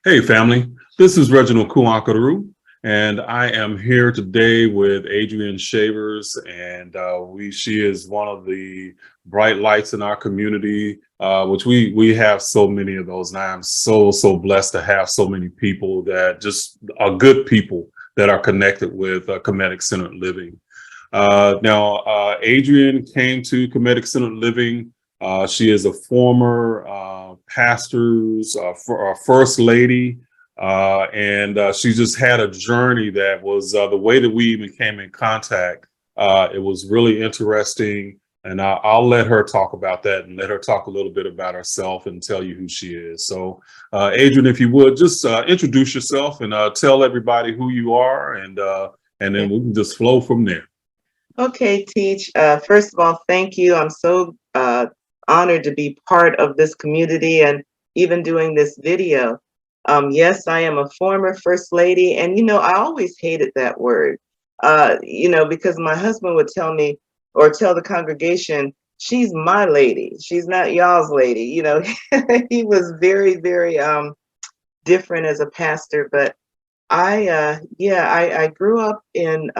Hey, family. This is Reginald Kuakaru, and I am here today with Adrienne Shavers, and she is one of the bright lights in our community, which we have so many of those, and I am so blessed to have so many people that just are good people that are connected with Kemetic Centered Living. Adrienne came to Kemetic Centered Living. She is a former first lady, and she just had a journey that was the way that we even came in contact. It was really interesting, and I'll let her talk about that and let her talk a little bit about herself and tell you who she is. So, Adrienne, if you would just introduce yourself and tell everybody who you are, and then we can just flow from there. Okay, Teach. First of all, thank you. I'm so honored to be part of this community and even doing this video. Yes, I am a former First Lady, and I always hated that word, because my husband would tell me or tell the congregation, she's my lady, she's not y'all's lady. He was very different as a pastor, but I grew up in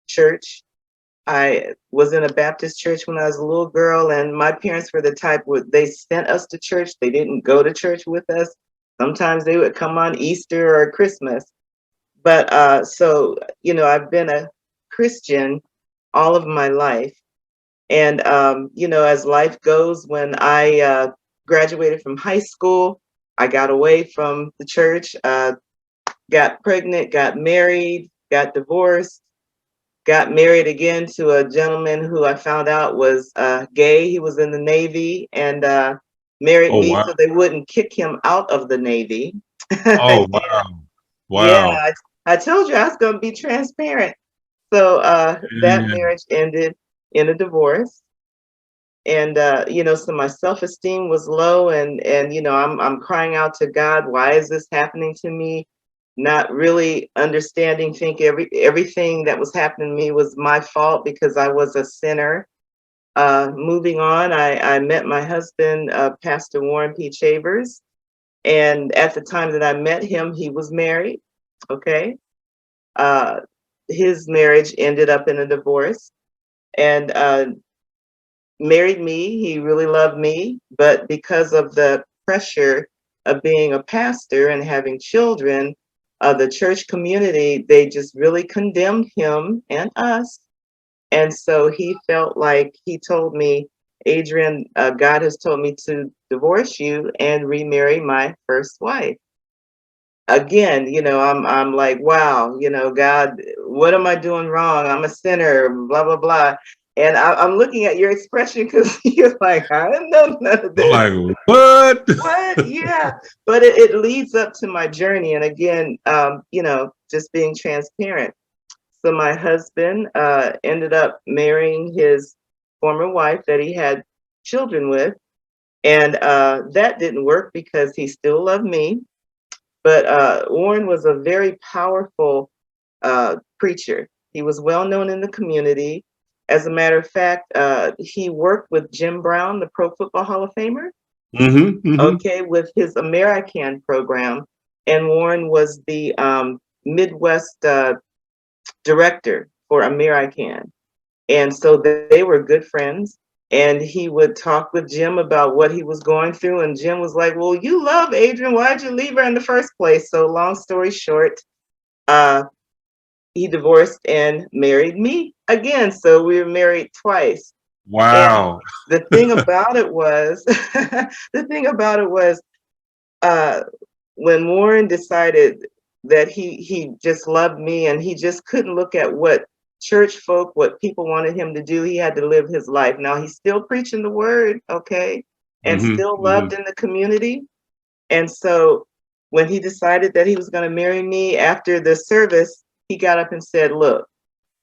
church. I was in a Baptist church when I was a little girl, and my parents were the type where they sent us to church. They didn't go to church with us. Sometimes they would come on Easter or Christmas. But I've been a Christian all of my life. And, as life goes, when I graduated from high school, I got away from the church, got pregnant, got married, got divorced, got married again to a gentleman who I found out was gay. He was in the Navy and married Oh, me wow. so they wouldn't kick him out of the Navy. Oh, wow. Yeah, Wow. I told you I was going to be transparent. So that Yeah. marriage ended in a divorce. And so my self-esteem was low, and I'm crying out to God, why is this happening to me? Not really understanding, think everything that was happening to me was my fault because I was a sinner. Moving on, I met my husband, Pastor Warren P. Chavers, and at the time that I met him, he was married. Okay, uh, his marriage ended up in a divorce, and married me. He really loved me, but because of the pressure of being a pastor and having children, the church community, they just really condemned him and us. And so he felt like he told me, Adrienne, God has told me to divorce you and remarry my first wife. Again, I'm like, wow, God, what am I doing wrong? I'm a sinner, blah blah blah. And I'm looking at your expression because you're like, I didn't know none of I'm this. like, what? What? Yeah, but it leads up to my journey, and again, just being transparent. So my husband ended up marrying his former wife that he had children with, and that didn't work because he still loved me. But Warren was a very powerful preacher. He was well known in the community. As a matter of fact, he worked with Jim Brown, the Pro Football Hall of Famer, Mm-hmm. okay, with his American program. And Warren was the Midwest director for American. And so they were good friends. And he would talk with Jim about what he was going through. And Jim was like, well, you love Adrienne. Why'd you leave her in the first place? So, long story short, uh, he divorced and married me again. So, we were married twice. And Wow. the thing about it was, the thing about it was, uh, when Warren decided that he just loved me and he just couldn't look at what church folk, what people wanted him to do, he had to live his life. Now he's still preaching the word, okay, and Mm-hmm. still Mm-hmm. loved in the community. And so when he decided that he was going to marry me after the service, he got up and said, look,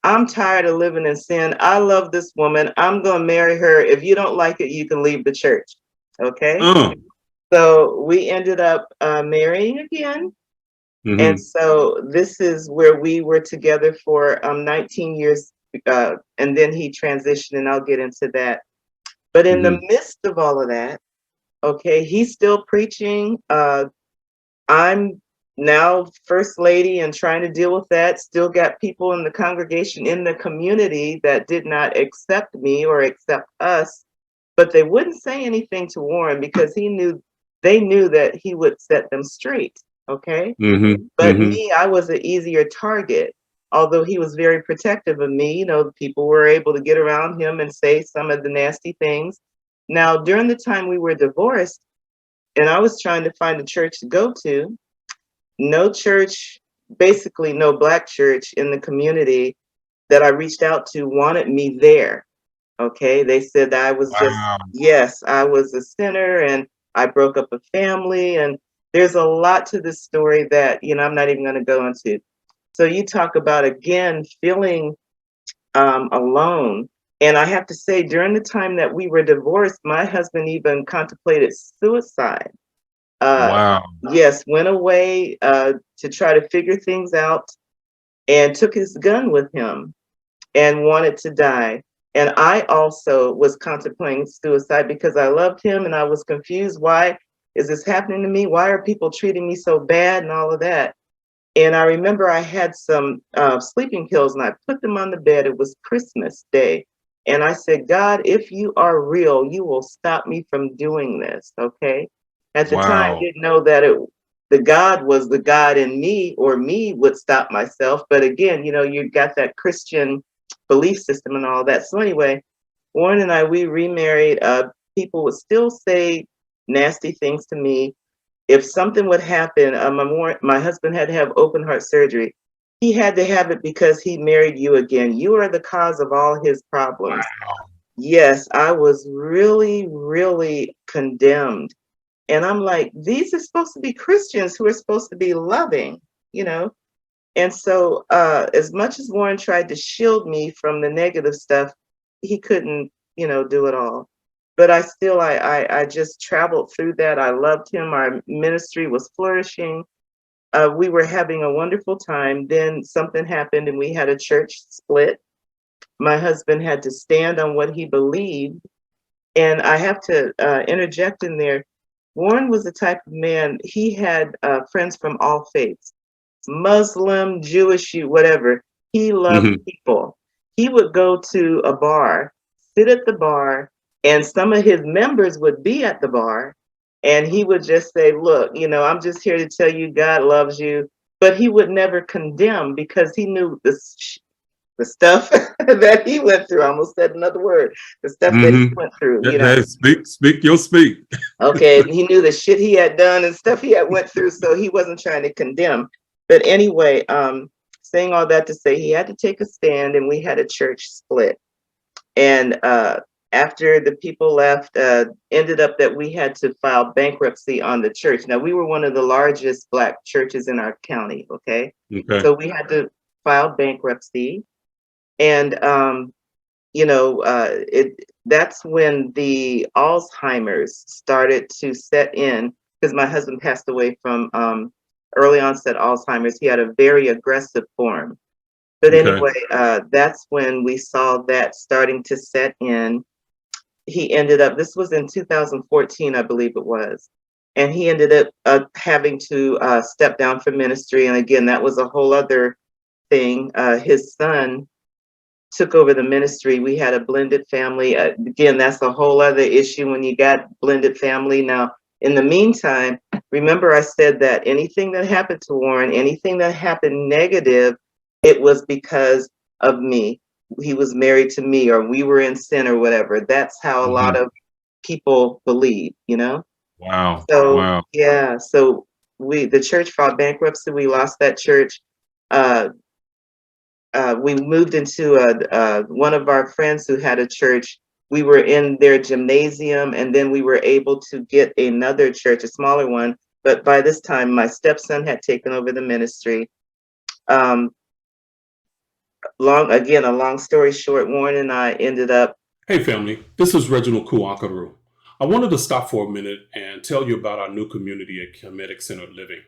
I'm tired of living in sin. I love this woman. I'm going to marry her. If you don't like it, you can leave the church. Okay. So we ended up marrying again. And Mm-hmm. so this is where we were together for 19 years. And then he transitioned, and I'll get into that. But in the Mm-hmm. midst of all of that, okay, he's still preaching. I'm now first lady and trying to deal with that. Still got people in the congregation, in the community, that did not accept me or accept us, but they wouldn't say anything to Warren because they knew that he would set them straight. Okay. Mm-hmm. But Mm-hmm. me, I was an easier target. Although he was very protective of me, people were able to get around him and say some of the nasty things. Now, during the time we were divorced, and I was trying to find a church to go to, no church, basically no Black church in the community that I reached out to wanted me there. Okay. They said that I was just, Wow. yes, I was a sinner and I broke up a family. And there's a lot to this story that, I'm not even going to go into. So you talk about, again, feeling alone. And I have to say, during the time that we were divorced, my husband even contemplated suicide. Uh, Wow. yes, went away to try to figure things out and took his gun with him and wanted to die. And I also was contemplating suicide because I loved him and I was confused. Why is this happening to me? Why are people treating me so bad and all of that? And I remember I had some sleeping pills and I put them on the bed. It was Christmas Day. And I said, God, if you are real, you will stop me from doing this. Okay. At the time, I Wow. didn't know that the God was the God in me, or me would stop myself. But again, you got that Christian belief system and all that. So anyway, Warren and I, we remarried. People would still say nasty things to me. If something would happen, my husband had to have open heart surgery. He had to have it because he married you again. You are the cause of all his problems. Yes, I was really, really condemned. And I'm like, these are supposed to be Christians who are supposed to be loving, you know? And so, as much as Warren tried to shield me from the negative stuff, he couldn't, do it all. But I just traveled through that. I loved him. Our ministry was flourishing. We were having a wonderful time. Then something happened and we had a church split. My husband had to stand on what he believed. And I have to interject in there. Warren was the type of man, he had friends from all faiths. Muslim, Jewish, whatever. He loved Mm-hmm. people. He would go to a bar, sit at the bar, and some of his members would be at the bar. And he would just say, look, I'm just here to tell you God loves you. But he would never condemn because he knew the stuff that he went through. I almost said another word, the stuff that he Mm-hmm. went through. Hey, speak your speak. Okay, he knew the shit he had done and stuff he had went through, so he wasn't trying to condemn. But anyway, saying all that to say he had to take a stand, and we had a church split. And after the people left, ended up that we had to file bankruptcy on the church. Now we were one of the largest Black churches in our county. Okay, Okay. so we had to file bankruptcy, and that's when the Alzheimer's started to set in because my husband passed away from early onset Alzheimer's. He had a very aggressive form. But Okay. anyway, that's when we saw that starting to set in. He ended up, this was in 2014, I believe it was. And he ended up having to step down from ministry. And again, that was a whole other thing. His son took over the ministry. We had a blended family. Again, that's a whole other issue when you got blended family. Now, in the meantime, remember I said that anything that happened to Warren, anything that happened negative, it was because of me. He was married to me, or we were in sin, or whatever. That's how a lot Mm-hmm. of people believe. Wow. So Wow. yeah, so the church filed bankruptcy. We lost that church. Uh, we moved into one of our friends who had a church. We were in their gymnasium, and then we were able to get another church, a smaller one. But by this time, my stepson had taken over the ministry. Um, a long story short, Warren and I ended up. Hey family, this is Reginald Kuakaru. I wanted to stop for a minute and tell you about our new community at Kemetic Centered Living.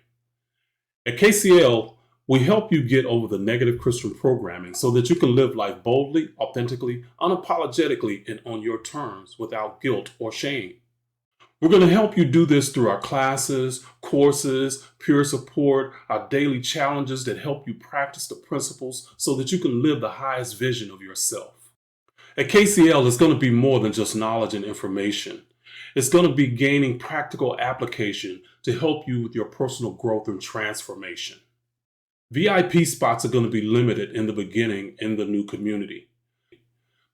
At KCL, we help you get over the negative Christian programming so that you can live life boldly, authentically, unapologetically, and on your terms without guilt or shame. We're going to help you do this through our classes, courses, peer support, our daily challenges that help you practice the principles so that you can live the highest vision of yourself. At KCL, it's going to be more than just knowledge and information. It's going to be gaining practical application to help you with your personal growth and transformation. VIP spots are going to be limited in the beginning in the new community.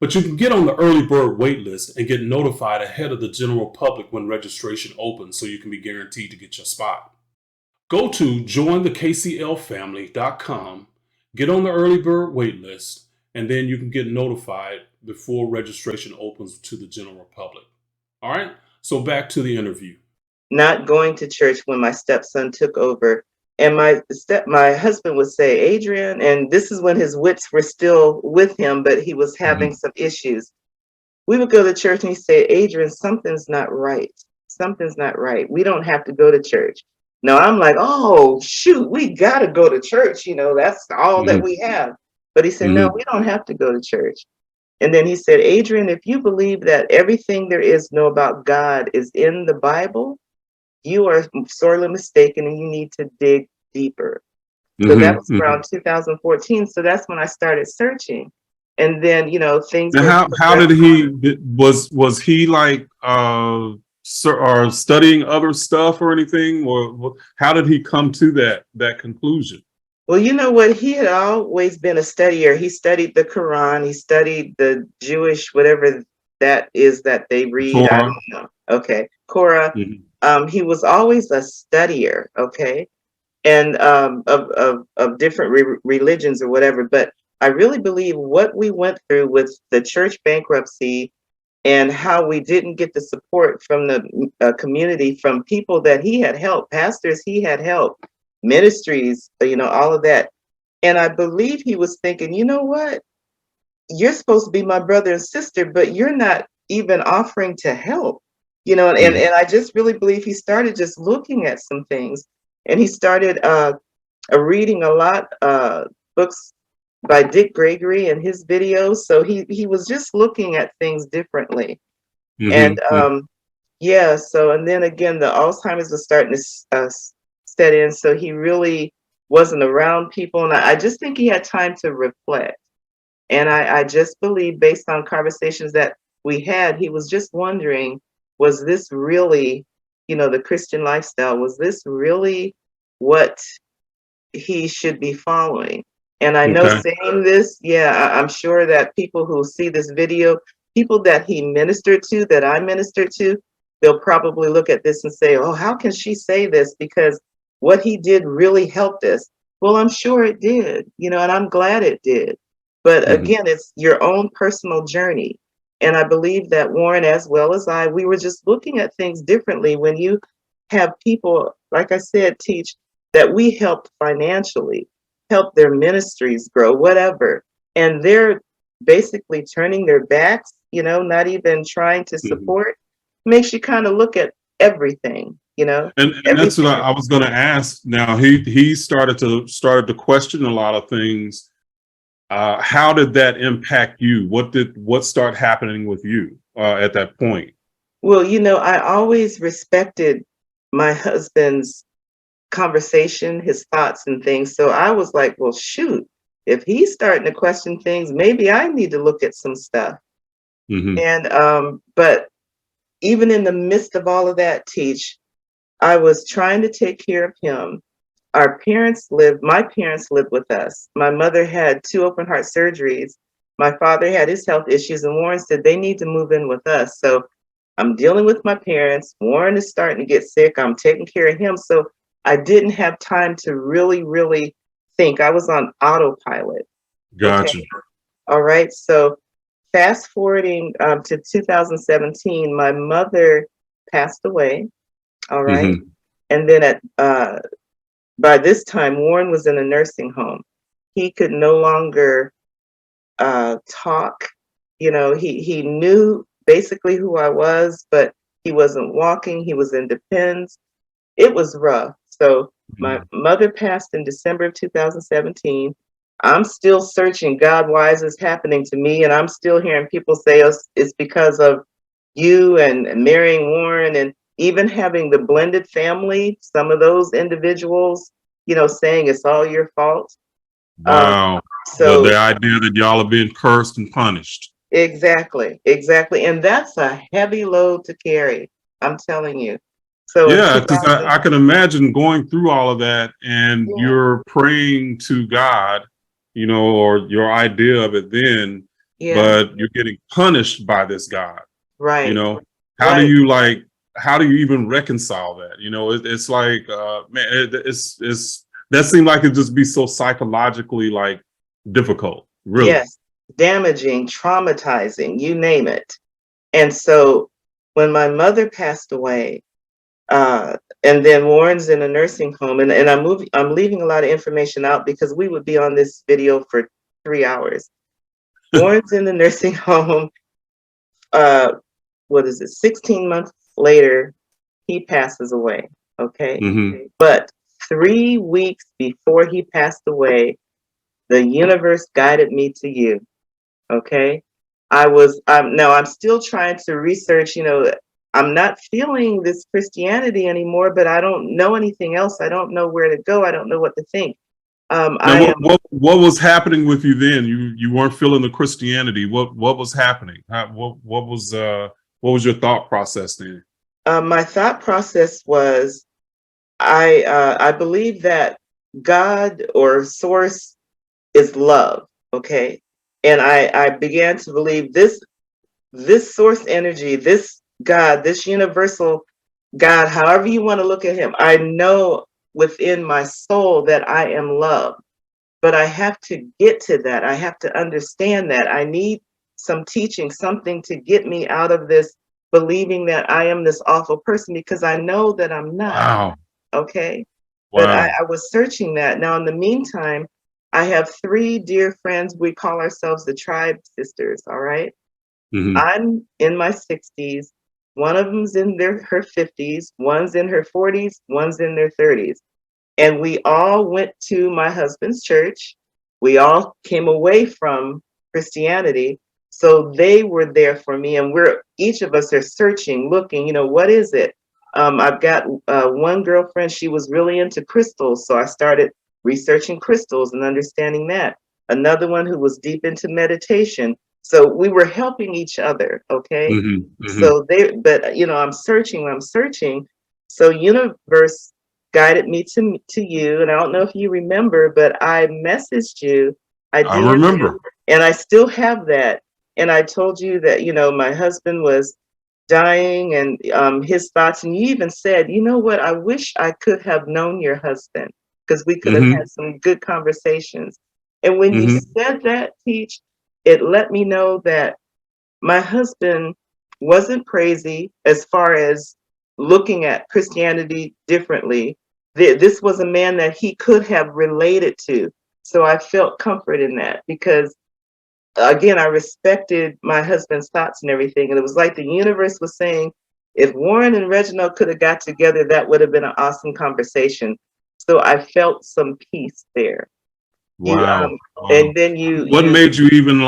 But you can get on the early bird wait list and get notified ahead of the general public when registration opens so you can be guaranteed to get your spot. Go to jointhekclfamily.com, get on the early bird wait list, and then you can get notified before registration opens to the general public. All right, so back to the interview. Not going to church when my stepson took over. And my husband would say, Adrian, and this is when his wits were still with him, but he was having some issues. We would go to church and he'd say, Adrian, something's not right. Something's not right. We don't have to go to church. No, I'm like, oh, shoot, we got to go to church. You know, that's all that we have. But he said, no, we don't have to go to church. And then he said, Adrian, if you believe that everything there is to know about God is in the Bible, you are sorely mistaken and you need to dig deeper. So that was around 2014. So that's when I started searching. And then, you know, things And were how did was he like or studying other stuff or anything, or how did he come to that conclusion? Well, you know what? He had always been a studier. He studied the Quran. He studied the Jewish, whatever that is that they read. Torah. I don't know. Okay. Korah. He was always a studier. Okay. And of different religions or whatever. But I really believe what we went through with the church bankruptcy and how we didn't get the support from the community, from people that he had helped, pastors he had helped, ministries, you know, all of that. And I believe he was thinking, you know what? You're supposed to be my brother and sister, but you're not even offering to help, you know, and I just really believe he started just looking at some things, and he started reading a lot books by Dick Gregory and his videos. So he was just looking at things differently. And yeah, so, and then again, the Alzheimer's was starting to set in. So he really wasn't around people. And I just think he had time to reflect. And I just believe, based on conversations that we had, he was just wondering, was this really, you know, the Christian lifestyle? Was this really what he should be following? And I know saying this, yeah, I'm sure that people who see this video, people that he ministered to, that I ministered to, they'll probably look at this and say, oh, how can she say this? Because what he did really helped us. Well, I'm sure it did, you know, and I'm glad it did. But again, it's your own personal journey. And I believe that Warren, as well as I, we were just looking at things differently. When you have people, like I said, teach that we helped financially, help their ministries grow, whatever, and they're basically turning their backs, you know, not even trying to support, makes you kind of look at everything, you know. And that's what I was going to ask. Now he started to question a lot of things. How did that impact you? What started happening with you at that point? Well, you know, I always respected my husband's conversation, his thoughts and things. So I was like, well, shoot, if he's starting to question things, maybe I need to look at some stuff. And but even in the midst of all of that, I was trying to take care of him. My parents lived with us. My mother had 2 open heart surgeries. My father had his health issues, and Warren said they need to move in with us. So I'm dealing with my parents. Warren is starting to get sick. I'm taking care of him. So I didn't have time to really, really think. I was on autopilot. Gotcha. Okay? All right. So fast forwarding to 2017, my mother passed away. All right. And then by this time, Warren was in a nursing home. He could no longer talk. You know, he knew basically who I was, but he wasn't walking. He was in depends. It was rough. So my mother passed in December of 2017. I'm still searching, God, why is this happening to me? And I'm still hearing people say it's because of you and marrying Warren. And even having the blended family, some of those individuals, saying it's all your fault. Wow. The So idea that y'all are being cursed and punished. exactly, exactly. And that's a heavy load to carry. I'm telling you. So in Yeah, because 2000, I can imagine going through all of that and yeah, you're praying to God, or your idea of it then, yeah, but you're getting punished by this God, you right, know? How do right. you how do you even reconcile that? It's like, man, it's that seemed like it'd just be so psychologically like difficult, really. Yes, damaging, traumatizing, you name it. And so when my mother passed away, and then Warren's in a nursing home, and I'm leaving a lot of information out because we would be on this video for 3 hours. Warren's in the nursing home. Uh, what is it? 16 months later, he passes away. Okay. Hmm. But 3 weeks before he passed away, the universe guided me to you. Okay. I'm still trying to research, I'm not feeling this Christianity anymore, but I don't know anything else. I don't know where to go. I don't know what to think. Now, I am, what was happening with you then? You weren't feeling the Christianity. What was happening? What was your thought process then? my thought process was, I believe that God or source is love. Okay. And I began to believe this source energy, this God, this universal God, however you want to look at him, I know within my soul that I am loved, but I have to get to that. I have to understand that. I need some teaching, something to get me out of this believing that I am this awful person, because I know that I'm not. Wow. Okay. But Wow. I was searching that. Now, in the meantime, I have three dear friends. We call ourselves the Tribe Sisters. All right. Hmm. I'm in my 60s. One of them's in her 50s. One's in her 40s. One's in their 30s. And we all went to my husband's church. We all came away from Christianity. So they were there for me. And each of us are searching, looking, what is it? I've got one girlfriend, she was really into crystals. So I started researching crystals and understanding that. Another one who was deep into meditation. So we were helping each other. Okay. Hmm. Hmm. So but I'm searching. So universe guided me to you, and I don't know if you remember, but I messaged you, I I DM'd you, remember. and I still have that. And I told you that my husband was dying, and his thoughts. And you even said, you know what? I wish I could have known your husband, because we could have Hmm. had some good conversations. And when you Hmm. said that, Teach, it let me know that my husband wasn't crazy as far as looking at Christianity differently. This was a man that he could have related to. So I felt comfort in that, because, again, I respected my husband's thoughts and everything. And it was like the universe was saying, if Warren and Reginald could have got together, that would have been an awesome conversation. So I felt some peace there. You Wow. Wow. and then What you made you even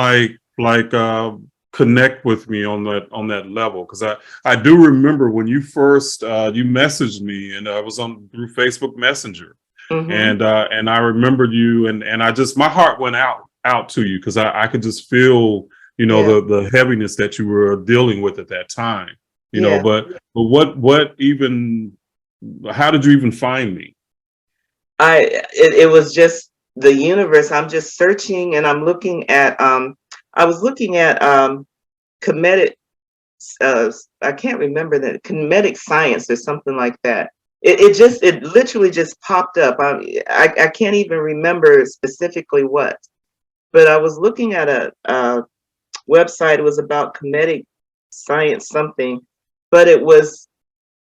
connect with me on that level? Because I do remember when you first you messaged me, and I was on through Facebook Messenger. mhm, And I remembered you, and I just, my heart went out to you, because I could just feel, yeah, the heaviness that you were dealing with at that time. yeah. But what even, how did you even find me? It was just the universe. I'm just searching, and I'm looking at I was looking at Kemetic, I can't remember that, Kemetic Science or something like that. It literally just popped up. I can't even remember specifically what, but I was looking at a website. It was about Kemetic Science something, but it was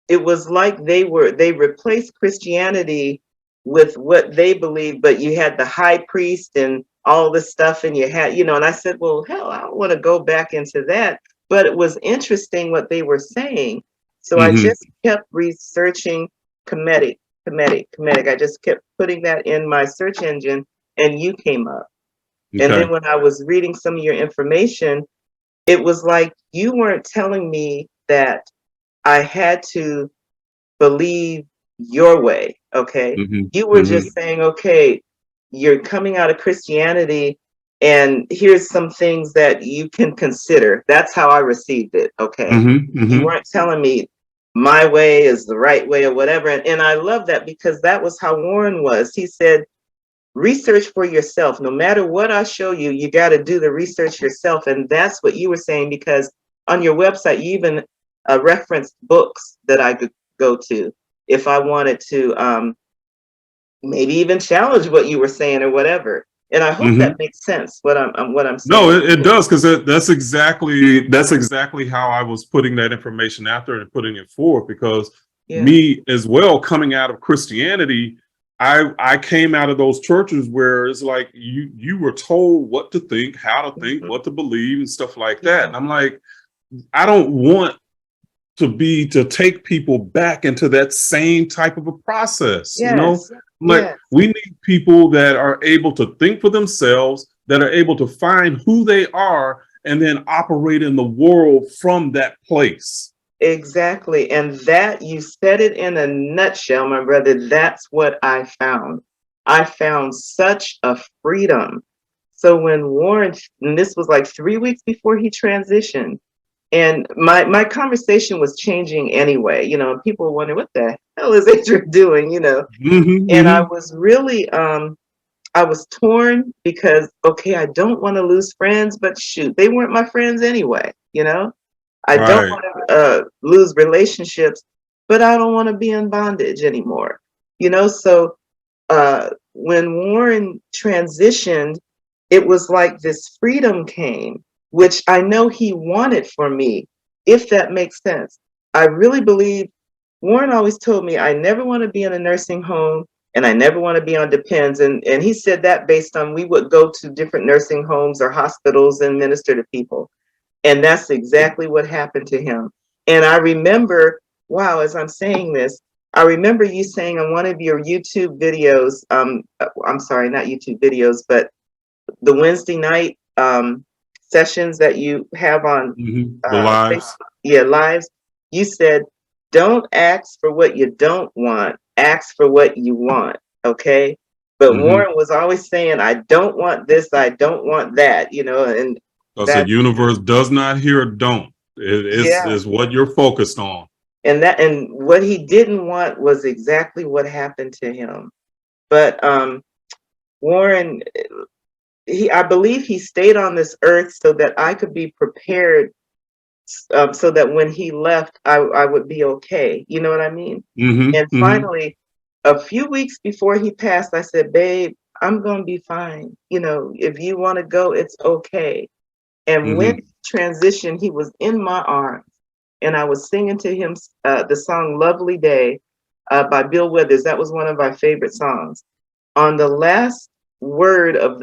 like they replaced Christianity with what they believed, but you had the high priest and all this stuff, and you had, and I said, well, hell, I don't want to go back into that. But it was interesting what they were saying. So I Hmm. just kept researching Kemetic, Kemetic. I just kept putting that in my search engine, and you came up. And then Okay. when I was reading some of your information, it was like you weren't telling me that I had to believe your way. Okay. Mhm. You were Mhm. just saying, okay, you're coming out of Christianity, and here's some things that you can consider. That's how I received it. Okay. Mhm. You Mhm. weren't telling me my way is the right way or whatever. And I love that, because that was how Warren was. He said, research for yourself. No matter what I show you, you got to do the research yourself. And that's what you were saying, because on your website, you even referenced books that I could go to if I wanted to maybe even challenge what you were saying or whatever. And I hope that Mhm. makes sense, what I'm No, saying. it does, because that's exactly how I was putting that information out there and putting it forth. Because Yeah. me as well, coming out of Christianity, I came out of those churches where it's like you were told what to think, how to think, Mhm. what to believe, and stuff like that. Yeah. And I'm like, I don't want to take people back into that same type of a process. Yes. I'm like, Yes. we need people that are able to think for themselves, that are able to find who they are, and then operate in the world from that place. Exactly. And that, you said it in a nutshell, my brother. That's what I found. I found such a freedom. So when Warren, and this was like 3 weeks before he transitioned, and my conversation was changing anyway. People were wondering, what the hell is Adrian doing? Hmm. And I Hmm. was really I was torn, because okay, I don't want to lose friends, but shoot, they weren't my friends anyway. I don't Right. want to lose relationships, but I don't want to be in bondage anymore. So when Warren transitioned, it was like this freedom came, which I know he wanted for me, if that makes sense. I really believe Warren always told me I never want to be in a nursing home, and I never want to be on depends. And he said that based on, we would go to different nursing homes or hospitals and minister to people. And that's exactly what happened to him. And I remember, wow, as I'm saying this, I remember you saying on one of your YouTube videos, I'm sorry, not YouTube videos, but the Wednesday night sessions that you have on Hmm. The lives. Facebook, yeah, lives, you said, don't ask for what you don't want, ask for what you want, okay? But Hmm. Warren was always saying, I don't want this, I don't want that, and Because the that's, universe does not hear don't. It's yeah. what you're focused on. And what he didn't want was exactly what happened to him. But Warren, I believe he stayed on this earth so that I could be prepared, so that when he left, I would be okay. You know what I mean? Hmm. And Hmm. finally, a few weeks before he passed, I said, babe, I'm going to be fine. If you want to go, it's okay. And when Hmm. he transitioned, he was in my arms, and I was singing to him the song Lovely Day by Bill Withers. That was one of my favorite songs. On the last word of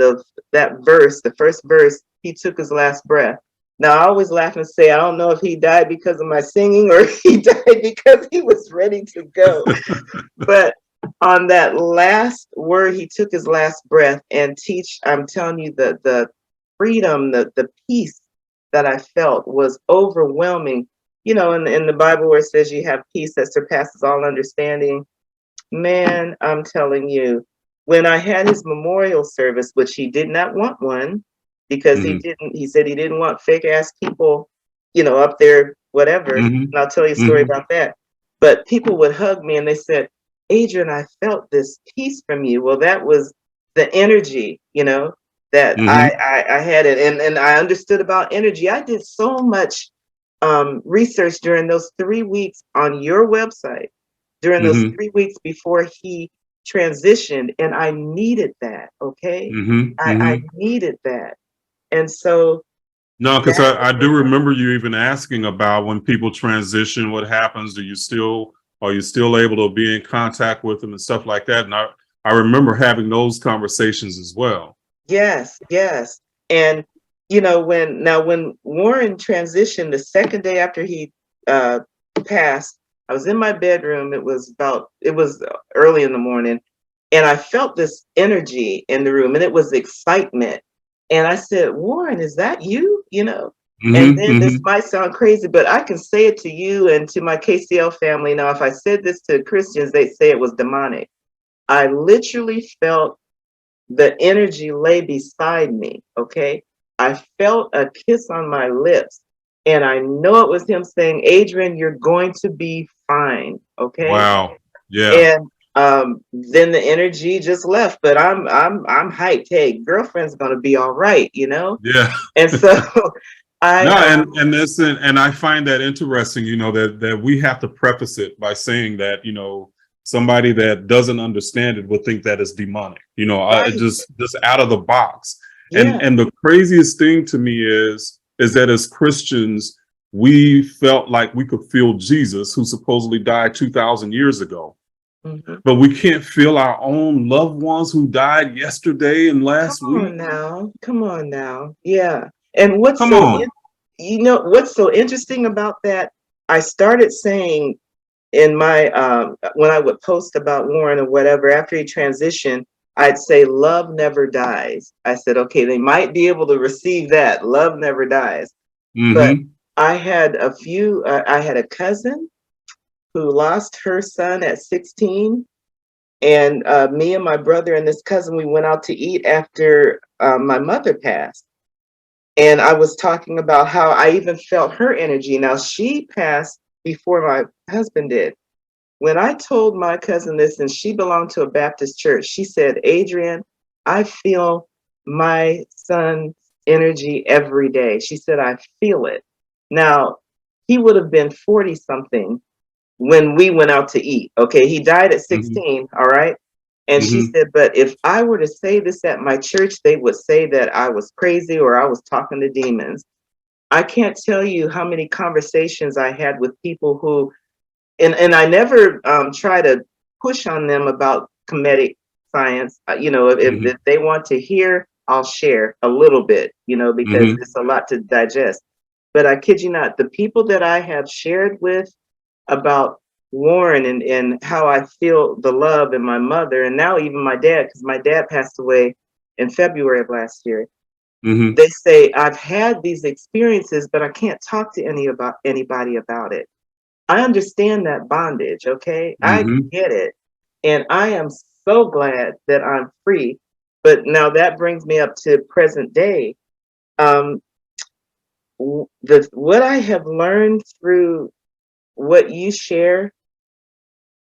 that verse, the first verse, he took his last breath. Now, I always laugh and say, I don't know if he died because of my singing or if he died because he was ready to go. But on that last word, he took his last breath, and I'm telling you, the freedom, the peace that I felt was overwhelming. In the Bible where it says you have peace that surpasses all understanding, man, I'm telling you, when I had his memorial service, which he did not want one, because Hmm. he said he didn't want fake ass people, up there, whatever. And Hmm. I'll tell you a story Hmm. about that. But people would hug me and they said, Adrian, I felt this peace from you. Well, that was the energy, that Hmm. I had it. And I understood about energy. I did so much research during those 3 weeks on your website, during those Hmm. 3 weeks before he transitioned, and I needed that. Okay, Hmm. I Hmm. needed that, and so No, because that's I do remember you even asking about when people transition, what happens? Are you still able to be in contact with them and stuff like that? And I remember having those conversations as well. yes, yes, and when Warren transitioned, the second day after he uh, passed, I was in my bedroom. It was early in the morning, and I felt this energy in the room, and it was excitement. And I said, Warren, is that you? And Mm-hmm. then this Mm-hmm. might sound crazy, but I can say it to you and to my KCL family. Now, if I said this to Christians, they'd say it was demonic. I literally felt the energy lay beside me. Okay. I felt a kiss on my lips. And I know it was him saying, Adrian, you're going to be fine. Okay. Wow. Yeah. And then the energy just left. But I'm hyped. Hey, girlfriend's gonna be all right, you know? Yeah. And so I No, and this and I find that interesting, that we have to preface it by saying that, somebody that doesn't understand it would think that it's demonic, right, just out of the box. yeah. And the craziest thing to me is that as Christians, we felt like we could feel Jesus, who supposedly died 2,000 years ago, Mhm. but we can't feel our own loved ones who died yesterday and last Come week. on now. Come on now. Yeah. And what's Come so on. what's so interesting about that? I started saying in my when I would post about Warren or whatever after he transitioned, I'd say love never dies. I said, okay, they might be able to receive that. Love never dies. But Mm-hmm. I had I had a cousin who lost her son at 16. And me and my brother and this cousin, we went out to eat after my mother passed. And I was talking about how I even felt her energy. Now, she passed before my husband did. When I told my cousin this, and she belonged to a Baptist church, she said, Adrian, I feel my son's energy every day. She said, I feel it. Now, he would have been 40 something when we went out to eat. Okay. He died at Mm-hmm. 16. All right. And she Mm-hmm. said, but if I were to say this at my church, they would say that I was crazy or I was talking to demons. I can't tell you how many conversations I had with people who, and I never try to push on them about Kemetic science. If they want to hear, I'll share a little bit, because Mm-hmm. it's a lot to digest. But I kid you not, the people that I have shared with about Warren and how I feel the love and my mother, and now even my dad, because my dad passed away in February of last year. Mm-hmm. They say I've had these experiences, but I can't talk to anybody about it. I understand that bondage, okay? I Mm-hmm. get it. And I am so glad that I'm free. But now that brings me up to present day. Um, what I have learned through what you share,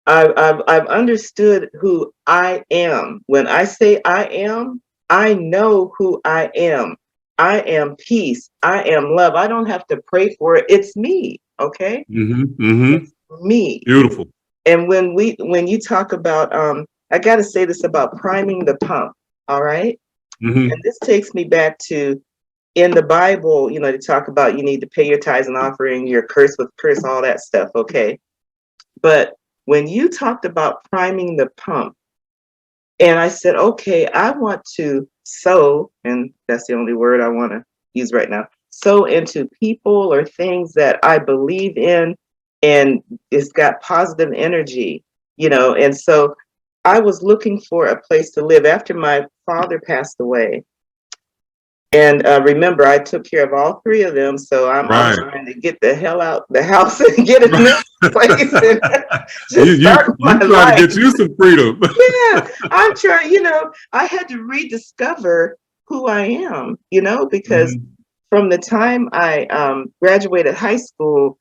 I've understood who I am. When I say I am, I know who I am. I am peace. I am love. I don't have to pray for it. It's me, okay? Mm-hmm. Mm-hmm. It's me. Beautiful. And when you talk about I got to say this about priming the pump, all right? Mm-hmm. And this takes me back to in the Bible, they talk about you need to pay your tithes and offering, you're cursed with curse, all that stuff, okay? But when you talked about priming the pump, and I said, okay, I want to sow, and that's the only word I want to use right now, sow into people or things that I believe in, and it's got positive energy, and so I was looking for a place to live after my father passed away. And remember, I took care of all three of them, so I'm Right. trying to get the hell out the house and get a new place and you just you start my you trying to life. get you some freedom. Yeah, I'm trying, I had to rediscover who I am, because Mm-hmm. from the time I graduated high school,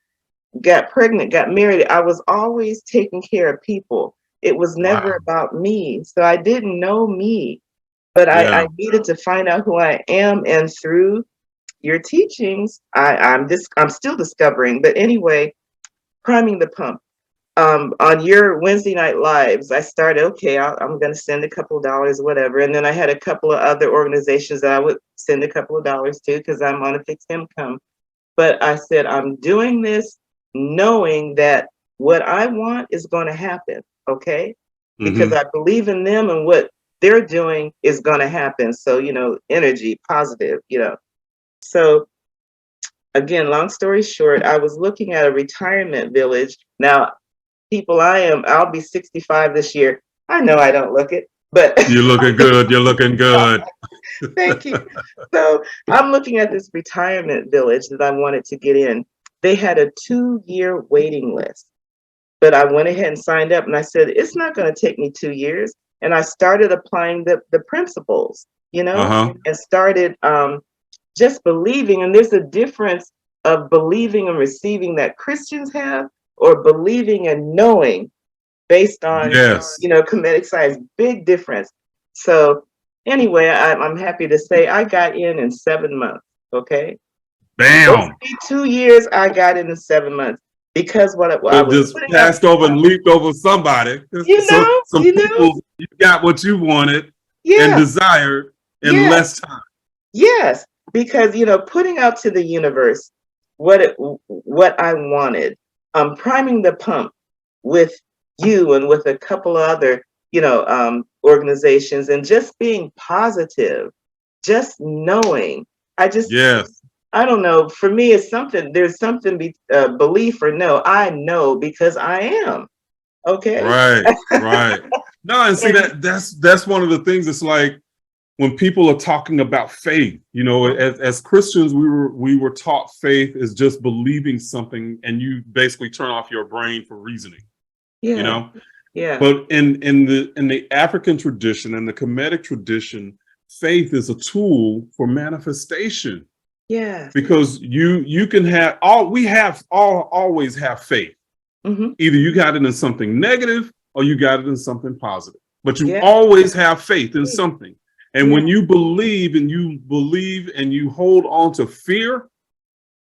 got pregnant, got married, I was always taking care of people. It was never Wow. about me. So I didn't know me, but Yeah. I needed to find out who I am. And through your teachings, I'm still discovering. But anyway, priming the pump. On your Wednesday night lives, I started, okay, I'm going to send a couple of dollars, whatever. And then I had a couple of other organizations that I would send a couple of dollars to because I'm on a fixed income. But I said, I'm doing this knowing that what I want is going to happen, okay? Because Mm-hmm. I believe in them and what they're doing is going to happen. So, energy, positive, So again, long story short, I was looking at a retirement village. Now, people, I'll be 65 this year. I know I don't look it. But You're looking good. You're looking good. thank you. So I'm looking at this retirement village that I wanted to get in. They had a 2-year waiting list, but I went ahead and signed up, and I said, it's not going to take me 2 years. And I started applying the principles, Uh-huh. and started just believing. And there's a difference of believing and receiving that Christians have, or believing and knowing based on, Yes. Kemetic science. Big difference. So anyway, I'm happy to say I got in 7 months. Okay. Supposed Bam. to be 2 years. I got in 7 months because what I So was just putting up, passed over and leaped over somebody. you So know, some you know, people, you got what you wanted and yeah, desired in yeah, less time. yes, because putting out to the universe what I wanted, priming the pump with you and with a couple of other organizations, and just being positive, just knowing. Yes. I don't know. For me, it's something. There's something belief or no. I know because I am. Okay. Right. Right. No, and see And that's one of the things. It's like when people are talking about faith, as Christians, we were taught faith is just believing something, and you basically turn off your brain for reasoning, you yeah, know. yeah, But in the African tradition and the Kemetic tradition, faith is a tool for manifestation, yeah. because you can have always have faith. Hmm. Either you got it in something negative or you got it in something positive, but you Yeah, always have faith in something. And yeah, when you believe and you hold on to fear,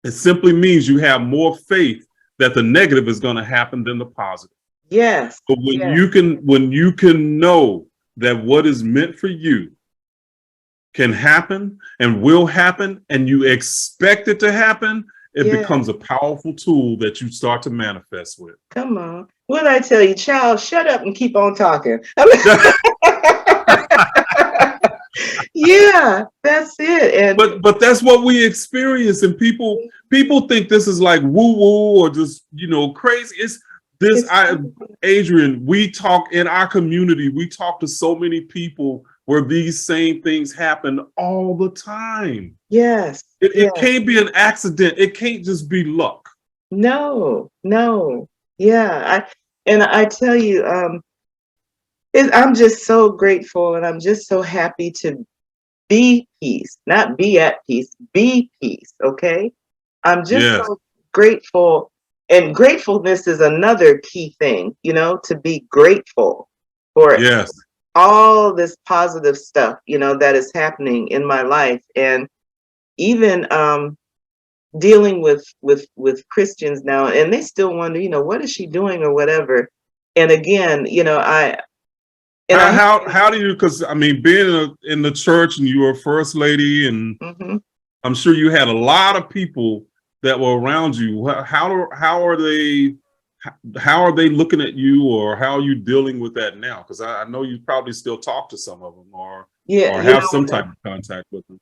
it simply means you have more faith that the negative is going to happen than the positive. yes, But when yes, you can know that what is meant for you can happen and will happen, and you expect it to happen, it yeah. becomes a powerful tool that you start to manifest with. Come on. What did I tell you, child? Shut up and keep on talking. Yeah, that's it. And but that's what we experience, and people think this is like woo woo or just crazy. It's this. it's I Adrian, we talk in our community. We talk to so many people where these same things happen all the time. yes, It yes. can't be an accident. It can't just be luck. No, no. Yeah. I tell you, I'm just so grateful, and I'm just so happy to be peace, not be at peace, be peace. Okay. I'm just Yes, so grateful. And gratefulness is another key thing, to be grateful for yes, all this positive stuff, that is happening in my life. And even dealing with Christians now, and they still wonder, what is she doing or whatever. And again, I how do you, because I mean, being in the church and you were first lady, and mhm. I'm sure you had a lot of people that were around you. How are they looking at you, or how are you dealing with that now? Because I know you probably still talk to some of them, or Yeah, have some type of contact with them.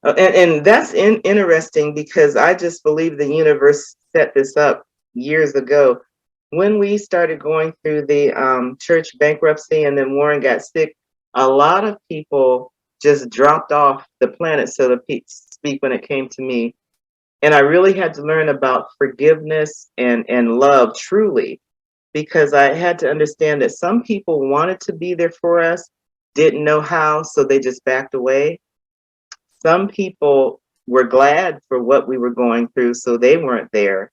and that's interesting, because I just believe the universe set this up years ago. When we started going through the church bankruptcy, and then Warren got sick, a lot of people just dropped off the planet, so to speak, when it came to me. And I really had to learn about forgiveness and love truly, because I had to understand that some people wanted to be there for us, didn't know how, so they just backed away. Some people were glad for what we were going through, so they weren't there,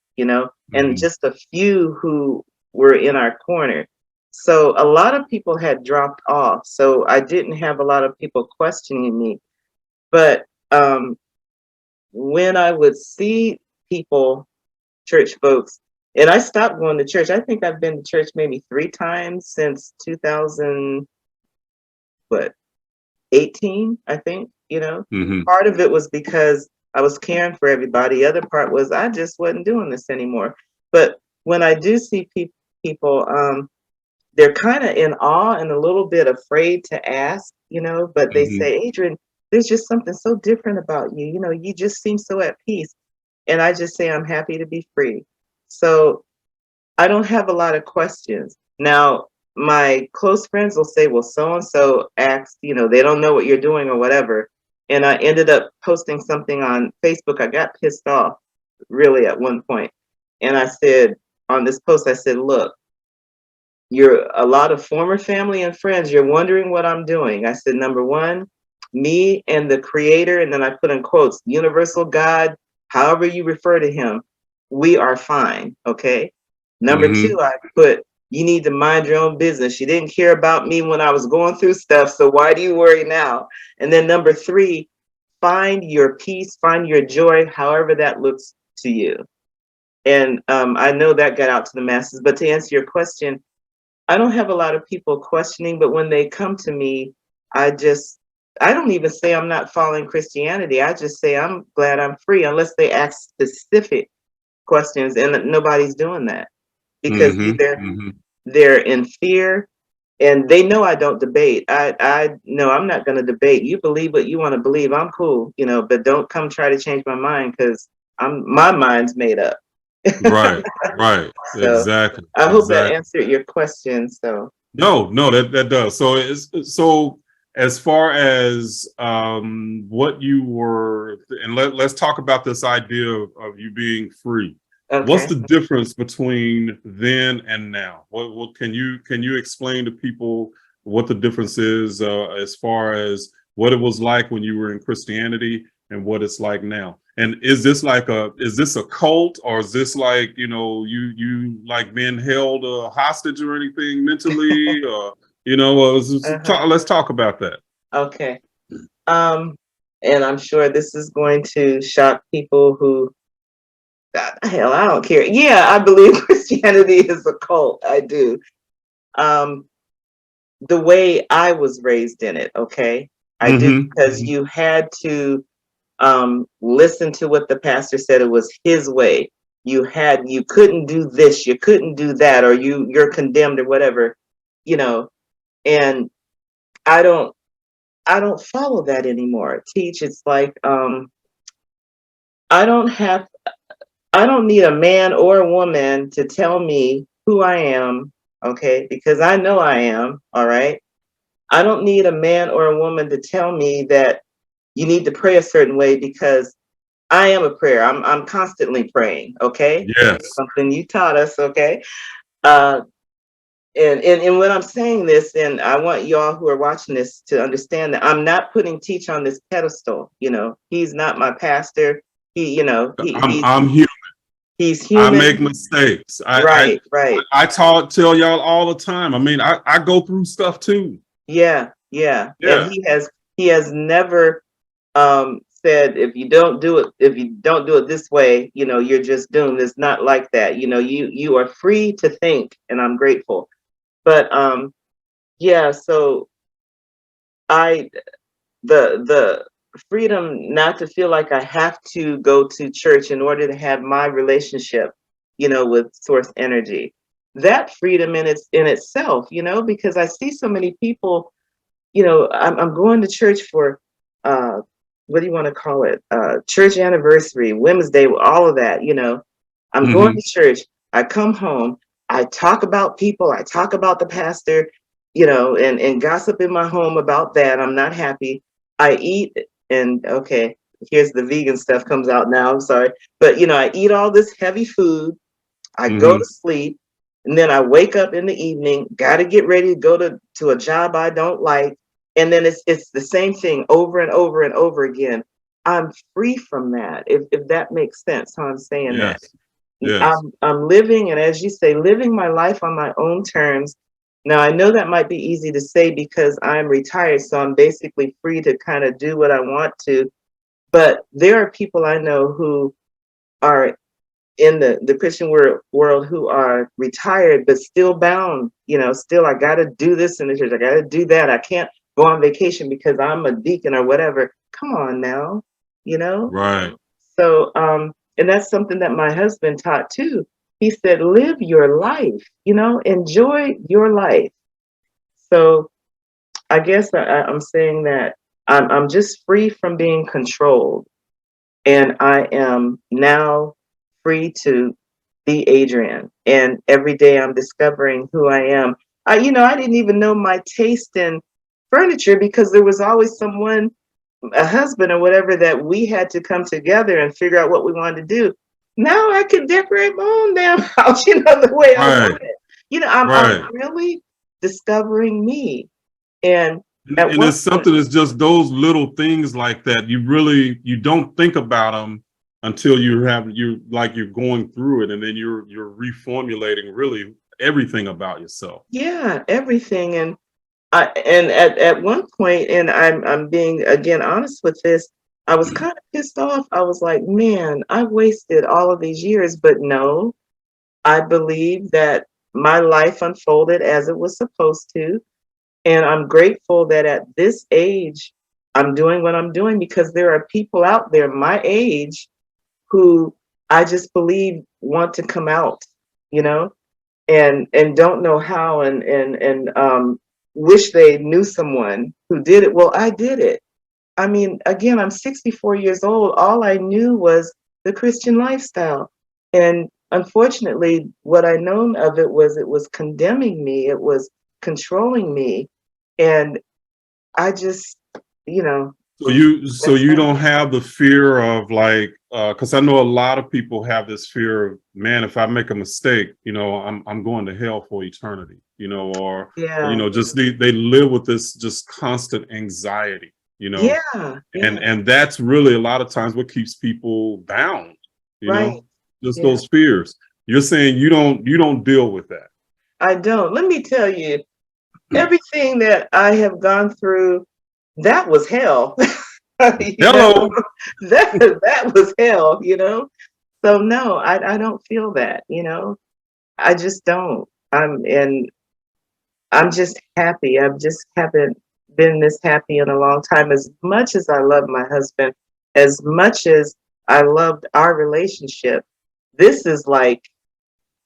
and Mhm. just a few who were in our corner. So a lot of people had dropped off. So I didn't have a lot of people questioning me. But when I would see people, church folks, and I stopped going to church. I think I've been to church maybe 3 times since 2000, what, 18, I think, Mhm. part of it was because I was caring for everybody. The other part was I just wasn't doing this anymore. But when I do see people, they're kind of in awe and a little bit afraid to ask, but they Mhm. say, Adrian, there's just something so different about you. You just seem so at peace. And I just say, I'm happy to be free. So I don't have a lot of questions. Now, my close friends will say, well, so and so asked, they don't know what you're doing or whatever. And I ended up posting something on Facebook. I got pissed off really at one point. And I said, on this post, I said, look, you're a lot of former family and friends. You're wondering what I'm doing. I said, number one, me and the creator, and then I put in quotes, universal God, however you refer to him, we are fine. Okay. Number Mm-hmm. two, I put, you need to mind your own business. You didn't care about me when I was going through stuff. So why do you worry now? And then number three, find your peace, find your joy, however that looks to you. And I know that got out to the masses. But to answer your question, I don't have a lot of people questioning, but when they come to me, I don't even say I'm not following Christianity. I just say I'm glad I'm free, unless they ask specific questions, and nobody's doing that because Mm-hmm. either Mm-hmm. they're in fear, and they know I don't debate. I know I'm not going to debate. You believe what you want to believe. I'm cool, but don't come try to change my mind, because my mind's made up. Right. Right. So Exactly. I hope that Exactly. answered your question. So No, that does. So so as far as what you were, and let's talk about this idea of you being free. What's okay. the difference between then and now? What can you explain to people what the difference is as far as what it was like when you were in Christianity and what it's like now? And is this a cult, or is this like, you like being held hostage or anything mentally, or Uh-huh. let's talk about that. Okay. And I'm sure this is going to shock people who, hell, I don't care. Yeah, I believe Christianity is a cult. I do. Um, the way I was raised in it, okay? I do, because Mm-hmm. you had to listen to what the pastor said. It was his way. You couldn't do this, you couldn't do that, or you're condemned or whatever, you know. And I don't I don't follow that anymore. Teach, it's like I don't have I don't need a man or a woman to tell me who I am, okay? Because I know I am, all right? I don't need a man or a woman to tell me that you need to pray a certain way, because I am a prayer. I'm constantly praying, okay? Yes. Something you taught us, okay? Uh and when I'm saying this, and I want y'all who are watching this to understand that I'm not putting Teach on this pedestal. He's not my pastor. He, I'm human. he's I human. make mistakes. Right, right. I tell y'all all the time. I mean, I go through stuff too. Yeah, yeah. And Yeah. he has never said, if you don't do it this way, you're just doomed. It's not like that. You are free to think, and I'm grateful. But yeah, so I the freedom not to feel like I have to go to church in order to have my relationship, with source energy. That freedom in itself, because I see so many people, I'm going to church for what do you want to call it? Church anniversary, Women's Day, all of that, I'm going Mm-hmm. to church. I come home, I talk about people, I talk about the pastor, and gossip in my home about that. I'm not happy. I eat, and okay, here's the vegan stuff comes out now. I'm sorry. But I eat all this heavy food. I go Mm-hmm. to sleep, and then I wake up in the evening, gotta get ready to go to a job I don't like. And then it's the same thing over and over and over again. I'm free from that, if that makes sense how I'm saying that. Yes. Yes. I'm living, and as you say, living my life on my own terms. Now, I know that might be easy to say because I'm retired, so I'm basically free to kind of do what I want to. But there are people I know who are in the Christian world who are retired, but still bound. Still, I got to do this in the church. I got to do that. I can't go on vacation because I'm a deacon or whatever. Come on now, you know? Right. So, and that's something that my husband taught too. He said, live your life, enjoy your life. So I guess I'm saying that I'm just free from being controlled. And I am now free to be Adrian. And every day I'm discovering who I am. I didn't even know my taste in furniture because there was always someone, a husband or whatever, that we had to come together and figure out what we wanted to do. Now I can decorate my own damn house, the way I Right, want it. I'm right. really discovering me. And at And one it's point, something that's just those little things like that. You don't think about them until you're going through it, and then you're reformulating really everything about yourself. yeah, everything. And at one point, and I'm being again honest with this, I was kind of pissed off. I was like, man, I wasted all of these years, but no, I believe that my life unfolded as it was supposed to. And I'm grateful that at this age, I'm doing what I'm doing because there are people out there my age who I just believe want to come out, you know, and don't know how, and wish they knew someone who did it. Well, I did it. I mean, again, I'm 64 years old. All I knew was the Christian lifestyle. And unfortunately, what I known of it was condemning me, it was controlling me. And I just, you know, that's So you don't have the fear of like, because I know a lot of people have this fear of, man, if I make a mistake, I'm going to hell for eternity, or yeah, just they live with this just constant anxiety, yeah, and yeah, and that's really a lot of times what keeps people bound, you right. know, just Yeah. those fears. You're saying you don't deal with that. I don't. Let me tell you, everything that I have gone through, that was hell. you know, Hello. that was hell. So no, I don't feel that. I just don't. I'm just happy. I just haven't been this happy in a long time. As much as I love my husband, as much as I loved our relationship, this is like,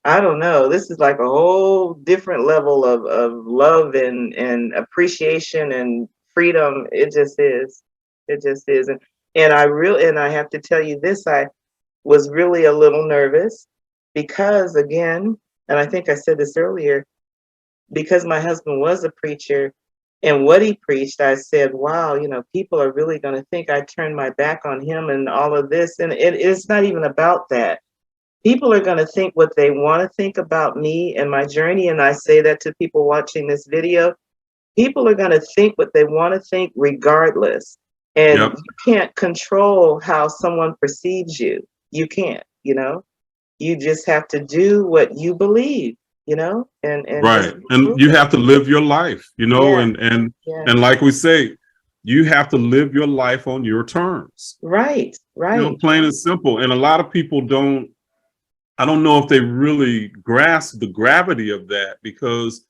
I don't know, this is like a whole different level of love and appreciation and freedom. It just is. It just is. And I have to tell you this, I was really a little nervous because again, and I think I said this earlier, because my husband was a preacher and what he preached, I said, wow, people are really going to think I turned my back on him and all of this. And it's not even about that. People are going to think what they want to think about me and my journey. And I say that to people watching this video. People are going to think what they want to think regardless. And Yep. you can't control how someone perceives you. You can't. You just have to do what you believe, and just Right. And you have to live your life, yeah, yeah. and like we say, you have to live your life on your terms. Right, right. Plain and simple. And a lot of people I don't know if they really grasp the gravity of that, because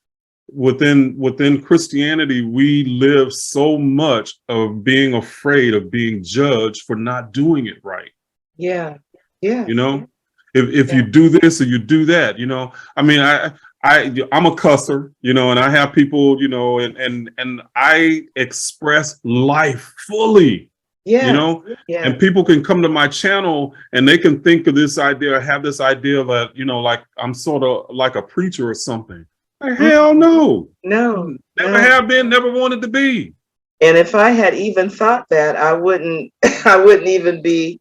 within Christianity, we live so much of being afraid of being judged for not doing it right. Yeah, yeah, You know, if you yeah, do this or you do that, I mean, I'm a cusser, and I have people, and I express life fully, you yeah, know, yeah. and people can come to my channel and they can think of this idea, have this idea that, like I'm sort of like a preacher or something. Like, hell Mm, no, no, never no. have been, never wanted to be. And if I had even thought that, I wouldn't I wouldn't even be,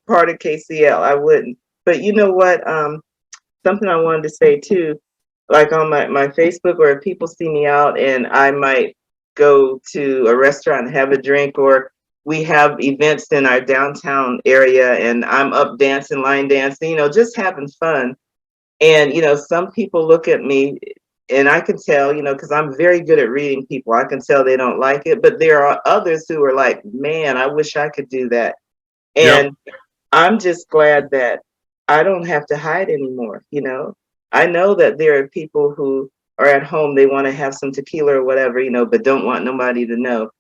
part of KCL. I wouldn't. But you know what? Something I wanted to say too, like on my Facebook, or if people see me out and I might go to a restaurant and have a drink, or we have events in our downtown area and I'm up dancing, line dancing, just having fun. And some people look at me and I can tell, because I'm very good at reading people. I can tell they don't like it, but there are others who are like, man, I wish I could do that. Yep. And I'm just glad that I don't have to hide anymore. I know that there are people who are at home, they want to have some tequila or whatever, but don't want nobody to know.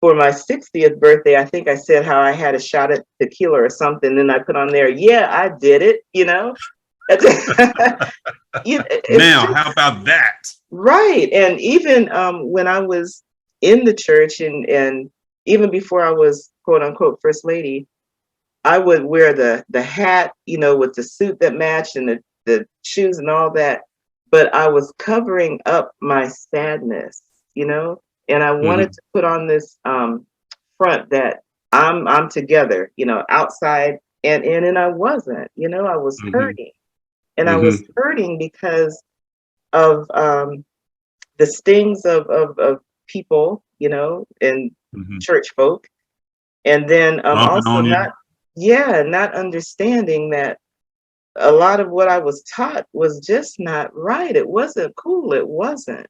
For my 60th birthday, I think I said how I had a shot at tequila or something. Then I put on there, yeah, I did it. It's Now, how just about that? right. And even when I was in the church and even before I was quote unquote first lady, I would wear the hat, with the suit that matched and the shoes and all that. but I was covering up my sadness, and I Hmm. wanted to put on this front that I'm together, outside and in, and I wasn't, I was Hmm. hurting. And I was Hmm. hurting because of the stings of people, and Hmm. church folk. And then Bumping also on you. not understanding that a lot of what I was taught was just not right. It wasn't cool. It wasn't.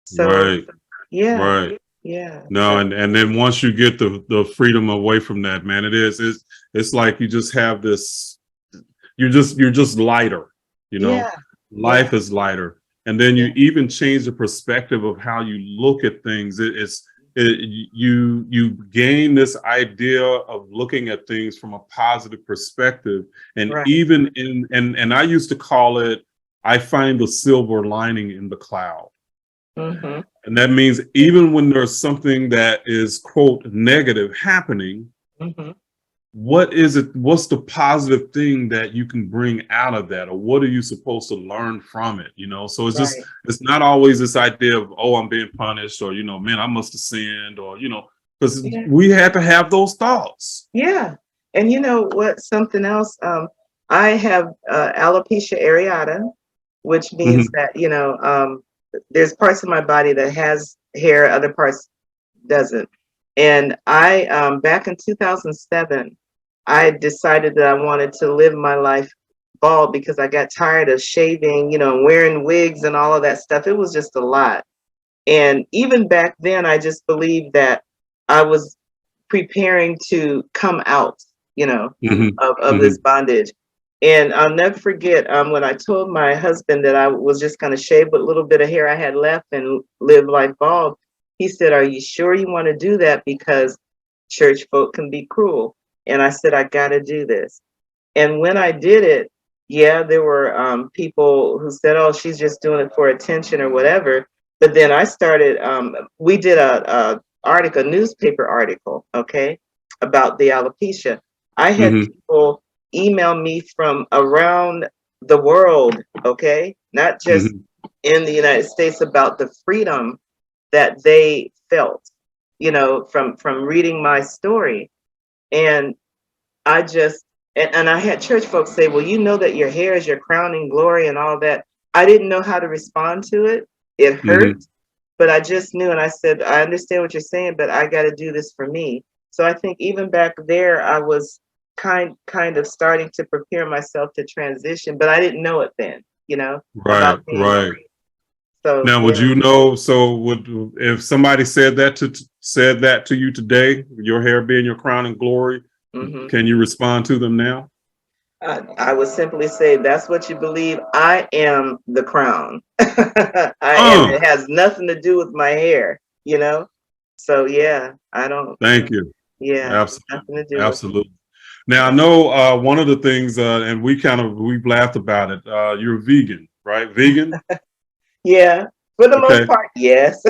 So Right. yeah, Right. yeah. No, So and then once you get the freedom away from that, man, it's like you just have this, you're just lighter, you know. yeah, yeah, Life is lighter. And then yeah, you even change the perspective of how you look at things. You gain this idea of looking at things from a positive perspective. And right. even and I used to call it, I find the silver lining in the cloud. Mm-hmm. And that means even when there's something that is, quote, negative happening, Mm-hmm. what is it? What's the positive thing that you can bring out of that? Or what are you supposed to learn from it? So Right. it's not always this idea of, oh, I'm being punished, or, man, I must have sinned, or, because Yeah. we had to have those thoughts. Yeah. And you know what? Something else. I have alopecia areata, which means Hmm. that, there's parts of my body that has hair, other parts doesn't. And I, back in 2007, I decided that I wanted to live my life bald because I got tired of shaving, and wearing wigs and all of that stuff. It was just a lot. And even back then, I just believed that I was preparing to come out, Hmm. of Hmm. this bondage. And I'll never forget when I told my husband that I was just going to shave what little bit of hair I had left and live life bald. He said, "Are you sure you want to do that? Because church folk can be cruel." And I said, "I got to do this." And when I did it, yeah, there were people who said, "Oh, she's just doing it for attention or whatever." But then I started. We did a newspaper article, okay, about the alopecia. I had Hmm. people email me from around the world, okay, not just Hmm. in the United States, about the freedom that they felt, from reading my story. And I just, and I had church folks say, "Well, you know that your hair is your crowning glory and all that." I didn't know how to respond to it. It hurt, Hmm. but I just knew, and I said, "I understand what you're saying, but I got to do this for me." So I think even back there, I was kind of starting to prepare myself to transition, but I didn't know it then, Right. about being Right. free. So Now, would yeah. you know? So, would if somebody said that to you today, your hair being your crown and glory, Hmm. can you respond to them now? I would simply say, "That's what you believe. I am the crown." And Oh, it has nothing to do with my hair. So yeah, I don't. thank you. Yeah, Absolutely, nothing to do with it. absolutely. Now, I know one of the things, and we've laughed about it. You're vegan, right? Vegan. Yeah, for the most Okay. part, yes.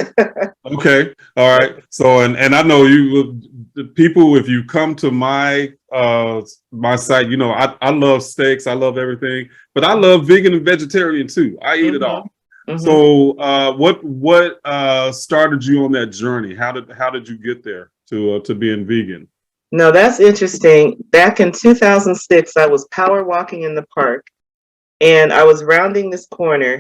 Okay. All right. So, and I know the people, if you come to my site, I love steaks, I love everything, but I love vegan and vegetarian too. I eat it Hmm. all. Hmm. So, what started you on that journey? How did you get there to being vegan? No, that's interesting. Back in 2006, I was power walking in the park, and I was rounding this corner.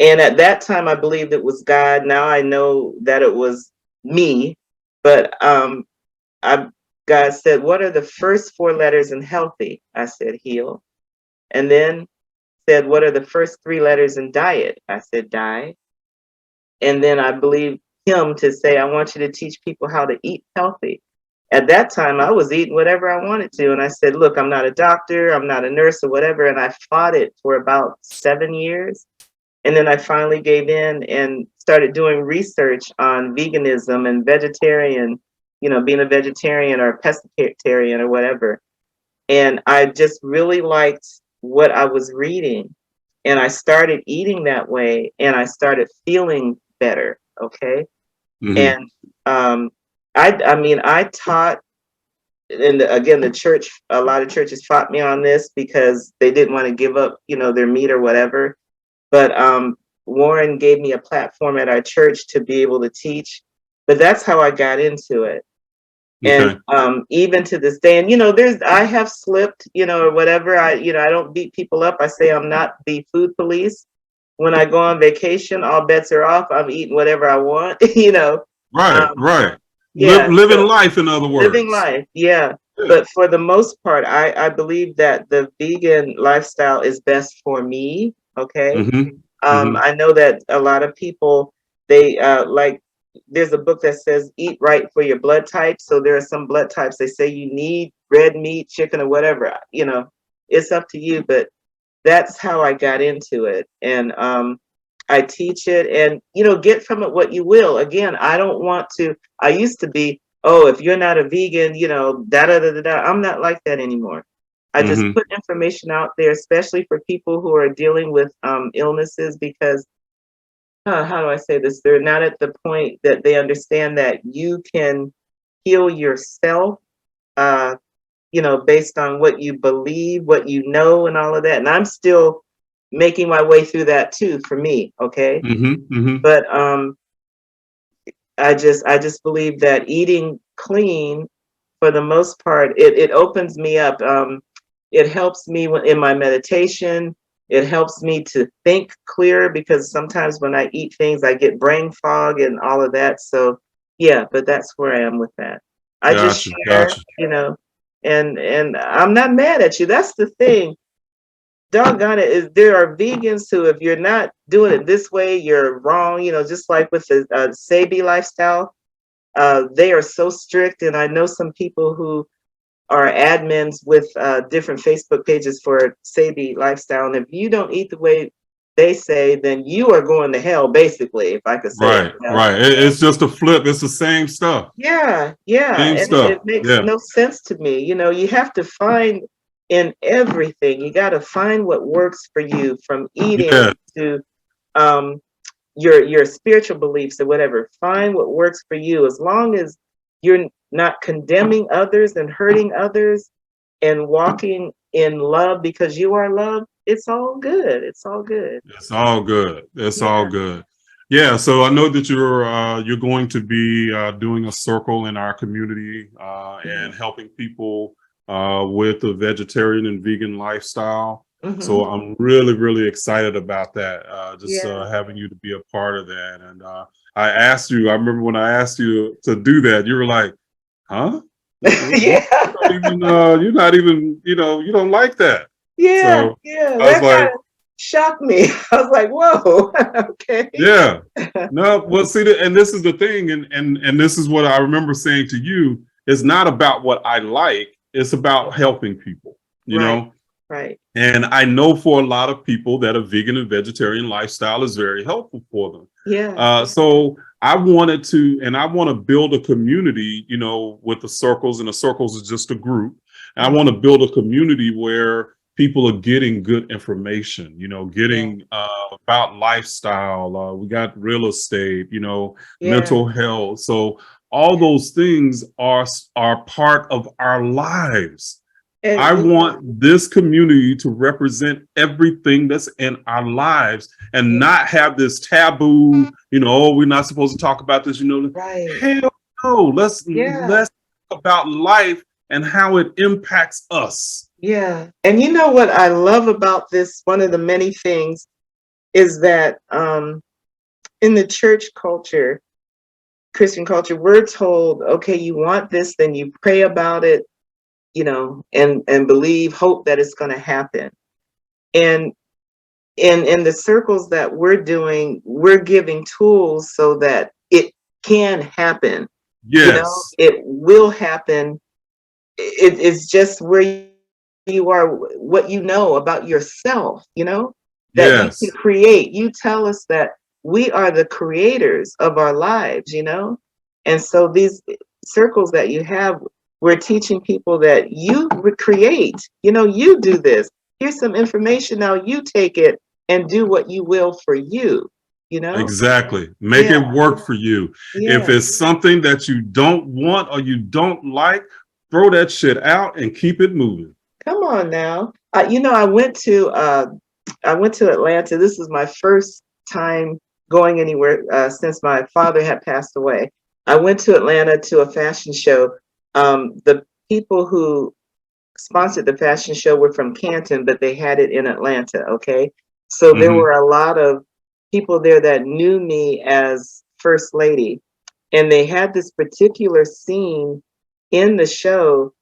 And at that time, I believed it was God. Now I know that it was me. But I, God said, "What are the first four letters in healthy?" I said, "Heal." And then said, "What are the first three letters in diet?" I said, "Die." And then I believed him to say, "I want you to teach people how to eat healthy." At that time, I was eating whatever I wanted to. And I said, "Look, I'm not a doctor, I'm not a nurse or whatever." And I fought it for about 7 years. And then I finally gave in and started doing research on veganism and vegetarian, being a vegetarian or a pescatarian or whatever. And I just really liked what I was reading. And I started eating that way and I started feeling better. Okay. Hmm. And um, I mean, I taught, and again, the church, a lot of churches fought me on this because they didn't want to give up, their meat or whatever. but Warren gave me a platform at our church to be able to teach. But that's how I got into it. Okay. And even to this day, and I have slipped, or whatever. I don't beat people up. I say I'm not the food police. When I go on vacation, all bets are off. I'm eating whatever I want, Right, Um, right. yeah, Living so life, in other living words. life, yeah. Yeah. But for the most part, I believe that the vegan lifestyle is best for me. Okay. Mm-hmm. Mm-hmm. I know that a lot of people, they like, there's a book that says eat right for your blood type. So there are some blood types they say you need red meat, chicken, or whatever. It's up to you. But that's how I got into it. And I teach it, and get from it what you will. Again, I don't want to. I used to be, oh, if you're not a vegan, da da da da da. I'm not like that anymore. I just Mm-hmm. put information out there, especially for people who are dealing with illnesses, because how do I say this? They're not at the point that they understand that you can heal yourself, uh, based on what you believe, what you know, and all of that. And I'm still making my way through that too, for me. Okay. Mm-hmm. Mm-hmm. But I just believe that eating clean, for the most part, it opens me up. It helps me in my meditation. It helps me to think clear, because sometimes when I eat things, I get brain fog and all of that. So yeah, but that's where I am with that. I just Gotcha. share, Gotcha. and I'm not mad at you. That's the thing. Doggone it, is there are vegans who, if you're not doing it this way, you're wrong. Just like with the Sabi lifestyle, they are so strict. And I know some people who are admins with different Facebook pages for Sabi lifestyle. And if you don't eat the way they say, then you are going to hell, basically, if I could say it. Right. Right. It's just a flip. It's the same stuff. Yeah, yeah. Same And it stuff. makes Yeah. no sense to me. You have to find in everything, you got to find what works for you, from eating Yeah. to um, your spiritual beliefs or whatever. Find what works for you, as long as you're not condemning others and hurting others, and walking in love because you are love. It's all good. It's all good. It's all good. It's all Yeah. good. Yeah. So I know that you're going to be doing a circle in our community and helping people with the vegetarian and vegan lifestyle. Hmm. So I'm really, really excited about that. Just Yeah. having you to be a part of that. And I asked you. I remember when I asked you to do that, you were like, "Huh? What? Yeah. You're not even. You don't like that." Yeah. So Yeah. I was That kind like, of shocked me. I was like, whoa. Okay. yeah. No, well, see, and this is the thing, and this is what I remember saying to you. It's not about what I like; it's about helping people. You Right. know, Right. and I know for a lot of people that a vegan and vegetarian lifestyle is very helpful for them. Yeah. So I wanted to, and I want to build a community. With the circles, and the circles is just a group. And I want to build a community where people are getting good information, Yeah. getting about lifestyle. We got real estate, Yeah. mental health. So all those things are part of our lives. I And want this community to represent everything that's in our lives and yeah. not have this taboo, oh, we're not supposed to talk about this, Right. hell no. Let's Yeah. talk about life and how it impacts us. Yeah. And you know what I love about this? One of the many things is that in the church culture, Christian culture, we're told, okay, you want this, then you pray about it, and believe, hope that it's going to happen. And in the circles that we're doing, we're giving tools so that it can happen. Yes. It will happen. It's just where you are, what you know about yourself, that you can Yes. create. You tell us that we are the creators of our lives, and so these circles that you have, we're teaching people that you create, you do this. Here's some information. Now you take it and do what you will for you, Exactly. Make Yeah. it work for you. If Yeah. it's something that you don't want or you don't like, throw that shit out and keep it moving. Come on now. I went to I went to Atlanta. This is my first time going anywhere since my father had passed away. I went to Atlanta to a fashion show. The people who sponsored the fashion show were from Canton, but they had it in Atlanta. Okay. So there Hmm. were a lot of people there that knew me as First Lady. And they had this particular scene in the show,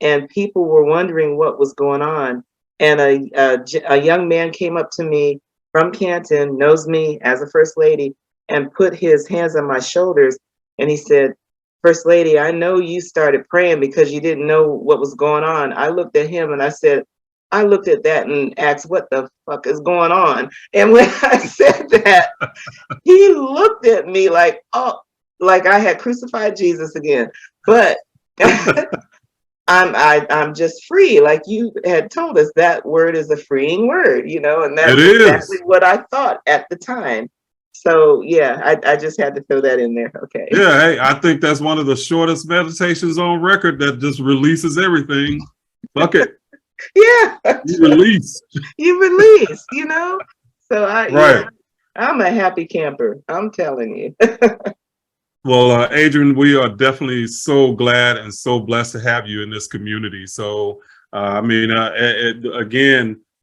and people were wondering what was going on. And a young man came up to me from Canton, knows me as a First Lady, and put his hands on my shoulders. And he said, First Lady, I know you started praying because you didn't know what was going on. I looked at him and I said, I looked at that and asked, what the fuck is going on? And when I said that, he looked at me like, oh, like I had crucified Jesus again. But I'm just free, like you had told us. That word is a freeing word, and It that's exactly is. what I thought at the time. So yeah, I just had to throw that in there. Okay. Yeah, hey, I think that's one of the shortest meditations on record that just releases everything. Fuck it. Yeah, You release. you release. So yeah, Right. I'm a happy camper. I'm telling you. Well, Adrian, we are definitely so glad and so blessed to have you in this community. So, again,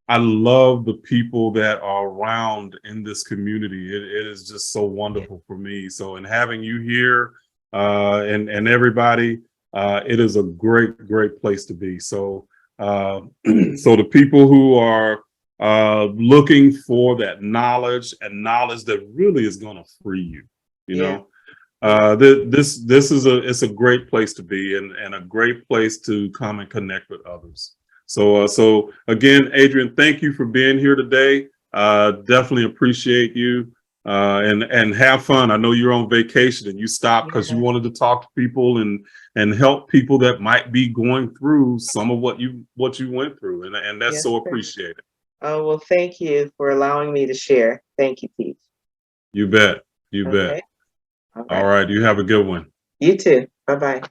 I love the people that are around in this community. It is just so wonderful for me. So, in having you here and everybody, it is a great, great place to be. So, so the people who are looking for that knowledge and knowledge that really is going to free you, you Yeah, know. yeah, This is it's a great place to be and a great place to come and connect with others. So again, Adrian, thank you for being here today. Definitely appreciate you and have fun. I know you're on vacation and you stopped because you yeah, wanted to talk to people and help people that might be going through some of what you went through, and that's yes, so sir. appreciated. Oh, well, thank you for allowing me to share. Thank you, Pete. You bet. You bet. Okay. All All right. right. You have a good one. You too. Bye-bye.